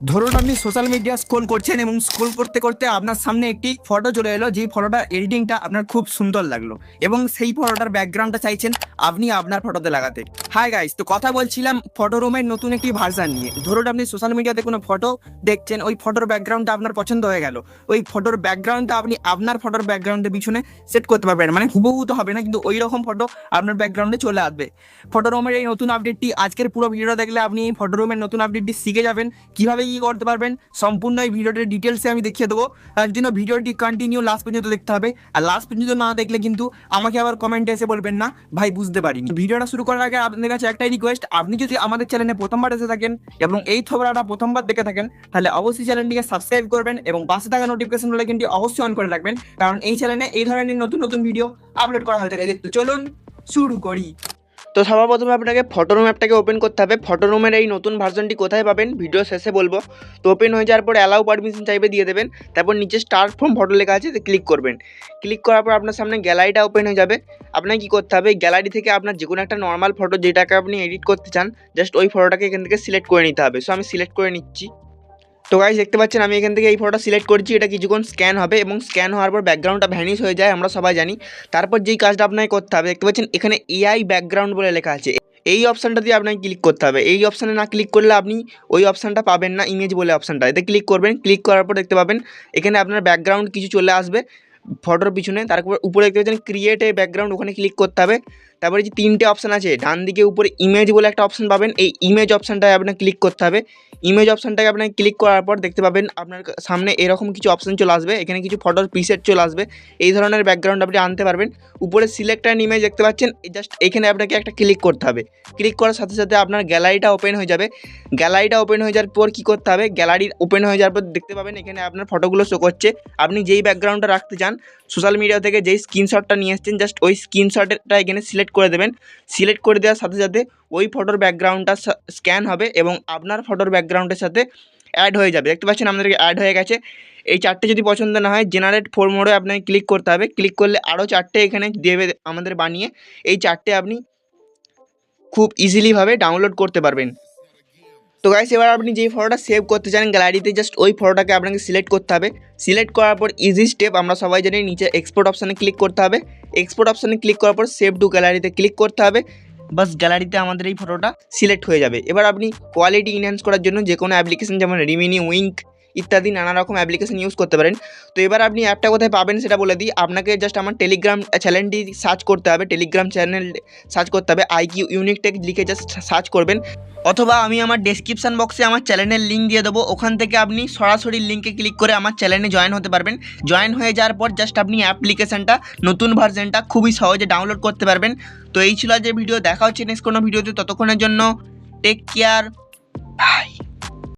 ধরুন আপনি social media scroll করছেন এবং স্ক্রোল করতে করতে আপনার সামনে একটি ফটো চলে এলো, যে ফটোটা এডিটিংটা আপনার খুব সুন্দর লাগলো এবং সেই ফটোটার ব্যাকগ্রাউন্ডটা চাইছেন আপনি আপনার ফটোতে লাগাতে। হাই গাইস, তো কথা বলছিলাম ফটো রুমের নতুন একটি ভার্সন নিয়ে। ধরুন আপনি সোশ্যাল মিডিয়াতে কোনো ফটো দেখছেন, ওই ফটোর ব্যাকগ্রাউন্ডটা আপনার পছন্দ হয়ে গেল, ওই ফটোর ব্যাকগ্রাউন্ডটা আপনি আপনার ফটোর ব্যাকগ্রাউন্ডের পিছনে সেট করতে পারবেন। মানে হুবহু তো হবে না, কিন্তু ওই রকম ফটো আপনার ব্যাকগ্রাউন্ডে চলে আসবে। ফটো রুমের এই নতুন আপডেটটি, আজকের পুরো ভিডিওটা দেখলে আপনি এই ফটো রুমের নতুন আপডেটটি শিখে যাবেন, কিভাবে কি করতে পারবেন। সম্পূর্ণ এই ভিডিওটির ডিটেলসে আমি দেখিয়ে দেবো। তার জন্য ভিডিওটি কন্টিনিউ লাস্ট পর্যন্ত দেখতে হবে। আর লাস্ট পর্যন্ত না দেখলে কিন্তু আমাকে আবার কমেন্টে এসে বলবেন না ভাই বুঝতে পারিনি। ভিডিওটা শুরু করার আগে আপনাদের কাছে একটাই রিকোয়েস্ট, আপনি যদি আমাদের চ্যানেলে প্রথমবার এসে থাকেন এবং এই থবরাটা প্রথমবার দেখে থাকেন, তাহলে অবশ্যই চ্যানেলটিকে সাবস্ক্রাইব করবেন এবং পাশে থাকা নোটিফিকেশন বেলটি অবশ্যই অন করে রাখবেন, কারণ এই চ্যানেলে এই ধরনের নতুন নতুন ভিডিও আপলোড করা হয়ে থাকে। তো চলুন শুরু করি। তো সবার প্রথমে আপনাকে ফটো রুম অ্যাপটাকে ওপেন করতে হবে। ফটো রুমের এই নতুন ভার্সনটি কোথায় পাবেন ভিডিও শেষে বলবো। তো ওপেন হয়ে যাওয়ার পর অ্যালাউ পারমিশন চাইবে, দিয়ে দেবেন। তারপর নিচে স্টার্ট ফ্রম ফটো লেখা আছে, ক্লিক করবেন। ক্লিক করার পর আপনার সামনে গ্যালারিটা ওপেন হয়ে যাবে। আপনাকে কী করতে হবে, গ্যালারি থেকে আপনার যে কোনো একটা নর্মাল ফটো যেটাকে আপনি এডিট করতে চান, জাস্ট ওই ফটোটাকে এখান থেকে সিলেক্ট করে নিতে হবে। সো আমি সিলেক্ট করে নিচ্ছি। তো গাইস দেখতে পাচ্ছেন আমি এখান থেকে এই ফটোটা সিলেক্ট করছি। এটা কিছুক্ষণ স্ক্যান হবে এবং স্ক্যান হওয়ার পর ব্যাকগ্রাউন্ডটা ভ্যানিশ হয়ে যায়, আমরা সবাই জানি। তারপর যেই কাজটা আপনাকে করতে হবে, দেখতে পাচ্ছেন এখানে এআই ব্যাকগ্রাউন্ড বলে লেখা আছে, এই অপশানটা দিয়ে আপনাকে ক্লিক করতে হবে। এই অপশানে না ক্লিক করলে আপনি ওই অপশানটা পাবেন না, ইমেজ বলে অপশানটা, এতে ক্লিক করবেন। ক্লিক করার পর দেখতে পাবেন এখানে আপনার ব্যাকগ্রাউন্ড কিছু চলে আসবে ফটোর পিছনে। তারপর উপরে দেখতে পাচ্ছেন ক্রিয়েট এ ব্যাকগ্রাউন্ড, ওখানে ক্লিক করতে হবে। তারপরে যে তিনটে অপশান আছে ডান দিকে উপরে ইমেজ বলে একটা অপশান পাবেন, এই ইমেজ অপশানটায় আপনাকে ক্লিক করতে হবে। ইমেজ অপশানটাকে আপনাকে ক্লিক করার পর দেখতে পাবেন আপনার সামনে এরকম কিছু অপশান চলে আসবে, এখানে কিছু ফটোর প্রিসেট চলে আসবে। এই ধরনের ব্যাকগ্রাউন্ড আপনি আনতে পারবেন। উপরে সিলেক্ট অ্যান ইমেজ দেখতে পাচ্ছেন, জাস্ট এখানে আপনাকে একটা ক্লিক করতে হবে। ক্লিক করার সাথে সাথে আপনার গ্যালারিটা ওপেন হয়ে যাবে। গ্যালারিটা ওপেন হয়ে যাওয়ার পর কী করতে হবে, গ্যালারি ওপেন হয়ে যাওয়ার পর দেখতে পাবেন এখানে আপনার ফটোগুলো শো করছে। আপনি যেই ব্যাকগ্রাউন্ডটা রাখতে চান, সোশ্যাল মিডিয়া থেকে যেই স্ক্রিনশটটা নিয়ে এসেছেন, জাস্ট ওই স্ক্রিনশটটা এখানে সিলেক্ট করে দেবেন। সিলেক্ট করে দেওয়ার সাথে সাথে ওই ফটোর ব্যাকগ্রাউন্ডটা স্ক্যান হবে এবং আপনার ফটোর ব্যাকগ্রাউন্ডের সাথে অ্যাড হয়ে যাবে। দেখতে পাচ্ছেন আমাদেরকে অ্যাড হয়ে গেছে। এই চারটে যদি পছন্দ না হয়, জেনারেট ফোর মোডে আপনাকে ক্লিক করতে হবে। ক্লিক করলে আরও চারটে এখানে দেবে আমাদের বানিয়ে, এই চারটে আপনি খুব ইজিলিভাবে ডাউনলোড করতে পারবেন। তো গাইস এবার আপনি যেই ফটোটা সেভ করতে চান গ্যালারিতে, জাস্ট ওই ফটোটাকে আপনাকে সিলেক্ট করতে হবে। সিলেক্ট করার পর ইজি স্টেপ, আমরা সবাই জানি নিচে এক্সপোর্ট অপশানে ক্লিক করতে হবে। এক্সপোর্ট অপশানে ক্লিক করার পর সেভ টু গ্যালারিতে ক্লিক করতে হবে। বাস গ্যালারিতে আমাদের এই ফটোটা সিলেক্ট হয়ে যাবে। এবার আপনি কোয়ালিটি ইনহ্যান্স করার জন্য যে কোনো অ্যাপ্লিকেশন যেমন রিমিনি, উইঙ্ক ইত্যাদি নানা রকম অ্যাপ্লিকেশন ইউজ করতে পারেন। তো এবার আপনি অ্যাপটা কোথায় পাবেন সেটা বলে দিই। আপনাকে জাস্ট আমার টেলিগ্রাম চ্যানেলটি সার্চ করতে হবে, টেলিগ্রাম চ্যানেল সার্চ করতে হবে, আইকিউ ইউনিক টেক লিখে জাস্ট সার্চ করবেন। অথবা আমি আমার ডেসক্রিপশান বক্সে আমার চ্যানেলের লিঙ্ক দিয়ে দেবো, ওখান থেকে আপনি সরাসরি লিঙ্কে ক্লিক করে আমার চ্যানেলে জয়েন হতে পারবেন। জয়েন হয়ে যাওয়ার পর জাস্ট আপনি অ্যাপ্লিকেশানটা নতুন ভার্সনটা খুবই সহজে ডাউনলোড করতে পারবেন। তো এই ছিল যে ভিডিও, দেখা হচ্ছে নেক্সট কোনো ভিডিওতে। ততক্ষণের জন্য টেক কেয়ার, বাই।